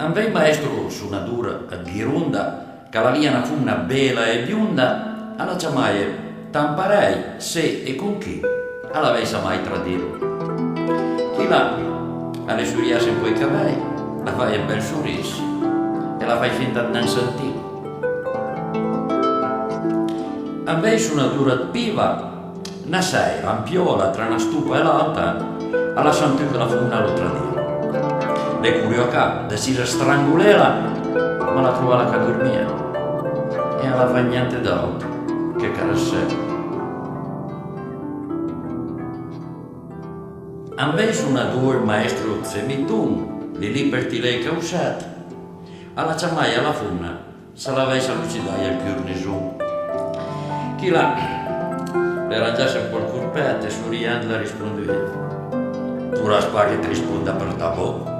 Anvei maestro su una dura a ghirunda, che la via una fumna bella e bionda, alla ciamaie, tamparei se e con chi, alla vei sa mai tradito. Chi là, alle suriase un po' i cavalli, la fai un bel sorriso e la fai finta di non sentire. Anvei su una dura piva, una sera, ampiola tra una stupa e l'altra, alla santità la fumna lo tradito. Le curiocà, decisa strangulera, ma la trova la che dormia e alla fa niente d'altro che carassella. Anvei su una due maestro zemitun, li liberti lei causata, alla ciamaia alla funna, se la vei salucidai al chiurnisù. Chi là, le rangiasse un po' il corpetto e suriando la rispondeva. Tu la spaghi ti risponda per tabò.